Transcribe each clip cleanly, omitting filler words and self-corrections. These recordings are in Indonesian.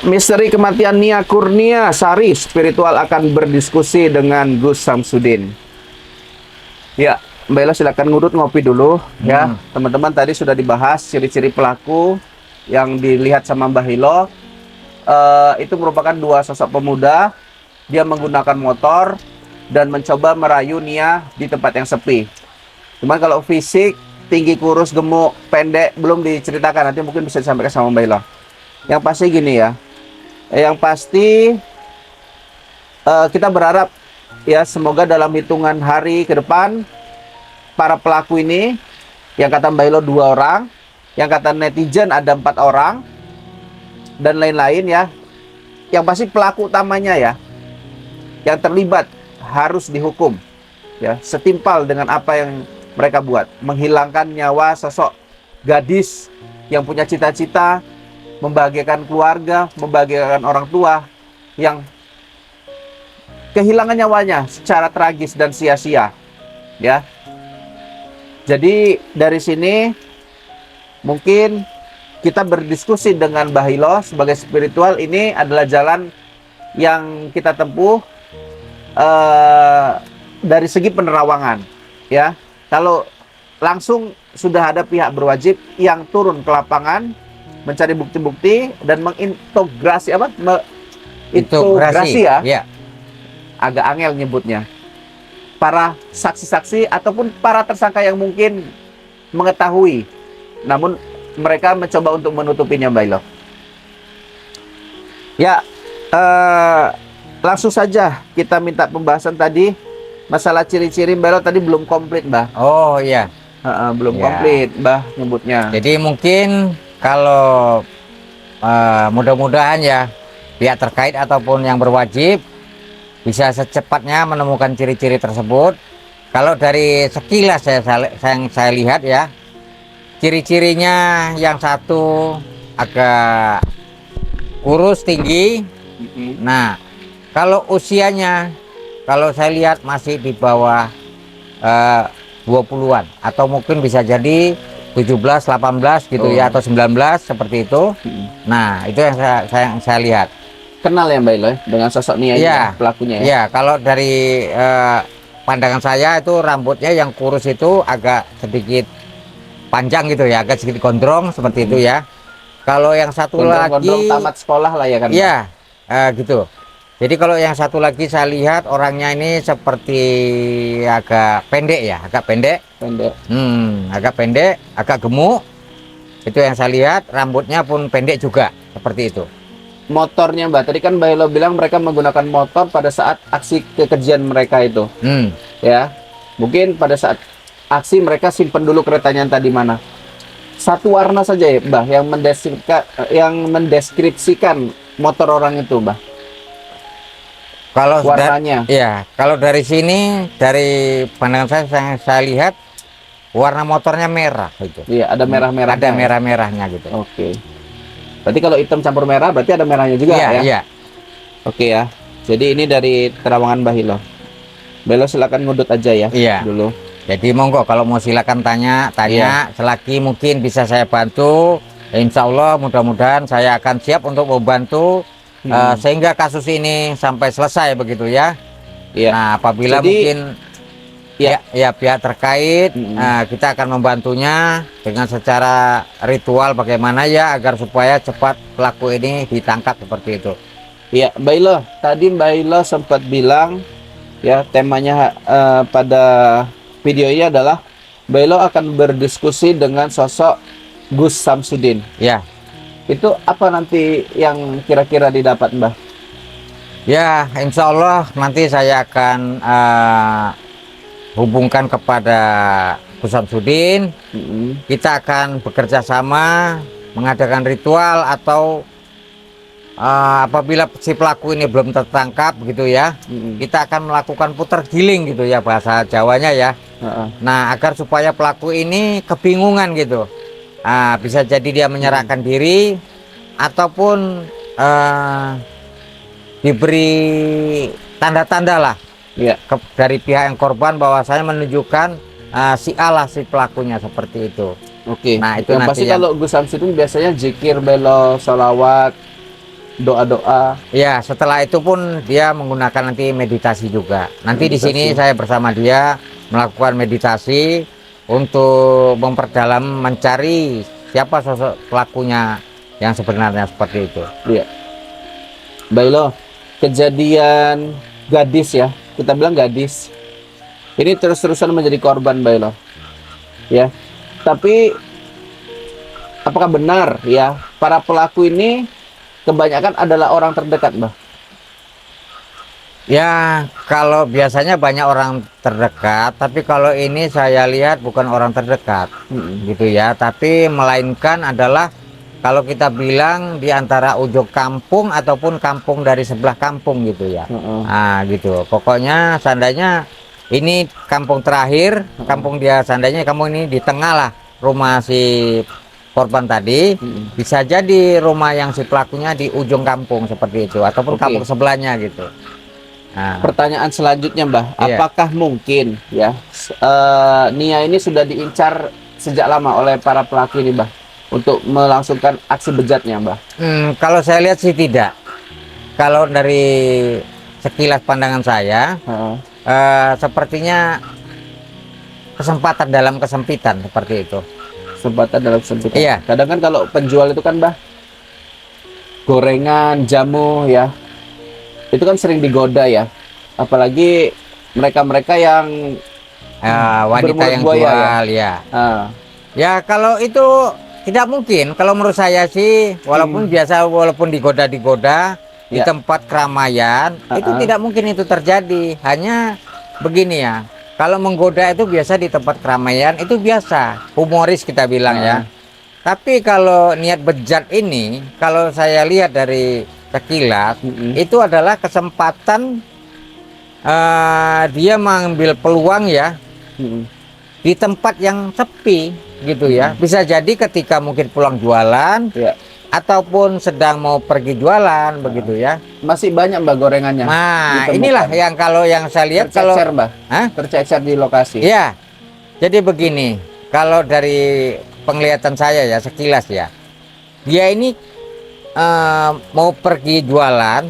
Misteri kematian Nia Kurnia Sari, spiritual akan berdiskusi dengan Gus Samsudin. Ya, Mbak Ella silakan ngurut ngopi dulu ya. Teman-teman tadi sudah dibahas ciri-ciri pelaku yang dilihat sama Mbak Hilo. Itu merupakan dua sosok pemuda. Dia menggunakan motor dan mencoba merayu Nia di tempat yang sepi. Cuman kalau fisik, tinggi, kurus, gemuk, pendek belum diceritakan. Nanti mungkin bisa disampaikan sama Mbak Hilo. Yang pasti gini ya. Yang pasti kita berharap ya semoga dalam hitungan hari ke depan para pelaku ini, yang kata Mbak Ilo 2 orang, yang kata netizen ada 4 orang, dan lain-lain ya. Yang pasti pelaku utamanya ya, yang terlibat harus dihukum ya, setimpal dengan apa yang mereka buat, menghilangkan nyawa sosok gadis yang punya cita-cita membahagiakan keluarga, membahagiakan orang tua, yang kehilangan nyawanya secara tragis dan sia-sia ya. Jadi dari sini mungkin kita berdiskusi dengan Mbah Hilo sebagai spiritual, ini adalah jalan yang kita tempuh dari segi penerawangan ya. Kalau langsung sudah ada pihak berwajib yang turun ke lapangan mencari bukti-bukti dan mengintegrasi integrasi ya. Agak angel nyebutnya. Para saksi-saksi ataupun para tersangka yang mungkin mengetahui, namun mereka mencoba untuk menutupinya, Mbak Ilo. Ya, langsung saja kita minta pembahasan tadi. Masalah ciri-ciri Mbak Ilo tadi belum komplit, Mbak. Oh iya. Belum komplit, Mbak, nyebutnya. Jadi mungkin kalau mudah-mudahan ya pihak terkait ataupun yang berwajib bisa secepatnya menemukan ciri-ciri tersebut. Kalau dari sekilas saya lihat ya, ciri-cirinya yang satu agak kurus, tinggi. Nah, kalau usianya, kalau saya lihat masih di bawah 20-an atau mungkin bisa jadi 17, 18 gitu ya, atau 19 seperti itu. Nah, itu yang saya lihat. Kenal ya Mbak Ilo dengan sosok Nia ya, pelakunya ya? Iya, kalau dari pandangan saya itu rambutnya yang kurus itu agak sedikit panjang gitu ya, agak sedikit gondrong seperti itu ya. Kalau yang satu lagi tamat sekolah lah ya kan? Iya, gitu. Jadi kalau yang satu lagi saya lihat orangnya ini seperti agak pendek ya, agak pendek. Agak pendek, agak gemuk. Itu yang saya lihat, rambutnya pun pendek juga, seperti itu. Motornya Mbak, tadi kan Mbak Ilo bilang mereka menggunakan motor pada saat aksi kekejian mereka itu. Ya, mungkin pada saat aksi mereka simpen dulu keretanya entah di mana. Satu warna saja ya Mbak, yang mendeskripsikan motor orang itu Mbak. Kalau warnanya, kalau dari sini, dari pandangan saya lihat warna motornya merah gitu. Iya, ada merah-merahnya. Ada merah-merahnya gitu. Oke. Berarti kalau hitam campur merah, berarti ada merahnya juga ya? Iya. Oke ya. Jadi ini dari terawangan Mbah Hilo. Mbah Hilo silakan ngudut aja ya. Iya. Dulu. Jadi monggo kalau mau silakan tanya. Selagi mungkin bisa saya bantu. Insya Allah mudah-mudahan saya akan siap untuk membantu sehingga kasus ini sampai selesai begitu ya. Iya. Nah, apabila mungkin pihak terkait, kita akan membantunya dengan secara ritual bagaimana ya agar supaya cepat pelaku ini ditangkap seperti itu. Iya, Mbak Ilo, tadi Mbak Ilo sempat bilang ya temanya pada video ini adalah Mbak Ilo akan berdiskusi dengan sosok Gus Samsudin. Ya. Itu apa nanti yang kira-kira didapat Mbah? Ya, insya Allah nanti saya akan hubungkan kepada Gus Samsudin. Kita akan bekerja sama mengadakan ritual atau apabila si pelaku ini belum tertangkap gitu ya, kita akan melakukan putar giling gitu ya bahasa Jawanya ya. Nah, agar supaya pelaku ini kebingungan gitu. Bisa jadi dia menyerahkan diri ataupun diberi tanda-tanda lah dari pihak yang korban bahwa saya menunjukkan si Allah si pelakunya seperti itu. Oke. Nah, itu yang nanti pasti kalau Gus Samsudin biasanya zikir, belo, sholawat doa-doa. Ya, setelah itu pun dia menggunakan nanti meditasi juga. Nanti di sini Meditasi. saya bersama dia melakukan meditasi untuk memperdalam, mencari siapa sosok pelakunya yang sebenarnya seperti itu. Iya. Bailo, kejadian gadis ya, kita bilang gadis. Ini terus-terusan menjadi korban Bailo. Ya. Tapi apakah benar ya para pelaku ini kebanyakan adalah orang terdekat, Mbah? Ya, kalau biasanya banyak orang terdekat, tapi kalau ini saya lihat bukan orang terdekat, gitu ya. Tapi melainkan adalah kalau kita bilang di antara ujung kampung ataupun kampung dari sebelah kampung gitu ya. Nah, gitu. Pokoknya seandainya ini kampung terakhir, kampung dia seandainya kampung ini di tengah lah rumah si korban tadi, bisa jadi rumah yang si pelakunya di ujung kampung seperti itu ataupun Oke. kampung sebelahnya gitu. Nah, Pertanyaan selanjutnya, Mbah, Iya. apakah mungkin ya Nia ini sudah diincar sejak lama oleh para pelaku ini, Mbah, untuk melangsungkan aksi bejatnya, Mbah? kalau saya lihat sih tidak. Kalau dari sekilas pandangan saya, sepertinya kesempatan dalam kesempitan seperti itu. Kesempatan dalam kesempitan. Iya. Kadang kan kalau penjual itu kan, Mbah, gorengan, jamu ya, itu kan sering digoda ya. Apalagi mereka-mereka yang Wanita yang bermulut buaya, jual ya. ah, Ya kalau itu tidak mungkin. Kalau menurut saya sih, walaupun biasa, walaupun digoda-digoda di Ya. tempat keramaian, itu tidak mungkin itu terjadi. Hanya begini ya, kalau menggoda itu biasa di tempat keramaian, itu biasa, humoris kita bilang ya. Tapi kalau niat bejat ini, kalau saya lihat dari sekilas, itu adalah kesempatan dia mengambil peluang ya di tempat yang sepi gitu ya. Bisa jadi ketika mungkin pulang jualan ya. ataupun sedang mau pergi jualan begitu ya. Masih banyak, Mbah, gorengannya. Nah, ditemukan. inilah yang kalau yang saya lihat kalau Tercecer, Mbah. Hah? Tercecer di lokasi. Ya. Jadi begini, kalau dari penglihatan saya ya sekilas ya, dia ini mau pergi jualan,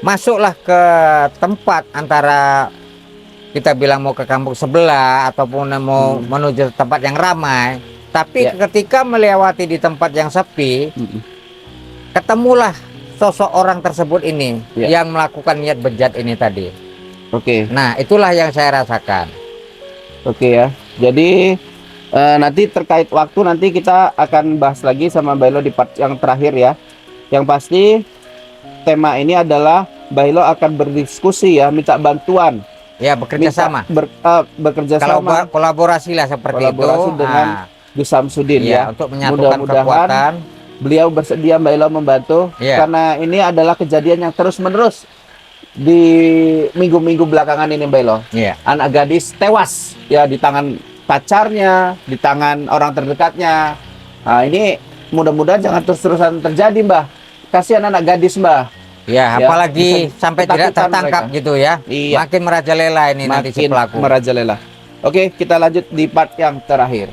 masuklah ke tempat antara kita bilang mau ke kampung sebelah ataupun mau menuju tempat yang ramai, tapi ketika melewati di tempat yang sepi, ketemulah sosok orang tersebut ini yang melakukan niat bejat ini tadi. Oke. Nah, itulah yang saya rasakan. Oke ya. Jadi nanti terkait waktu nanti kita akan bahas lagi sama Bailo di part yang terakhir ya. Yang pasti tema ini adalah Bailo akan berdiskusi ya, minta bantuan. Ya, bekerja sama. Bekerja sama. Kolaborasi lah seperti Kolaborasi itu. dengan Gus Samsudin ya. Untuk menyatukan kekuatan. Beliau bersedia Bailo membantu karena ini adalah kejadian yang terus-menerus di minggu-minggu belakangan ini, Bailo. Anak gadis tewas ya di tangan pacarnya, di tangan orang terdekatnya. Nah, ini mudah-mudahan jangan terus-terusan terjadi, Mbah. Kasihan anak gadis, Mbah. Ya, apalagi sampai tidak tertangkap mereka. Gitu ya. Iya. Makin merajalela ini nanti si pelaku. Merajalela. Oke, kita lanjut di part yang terakhir.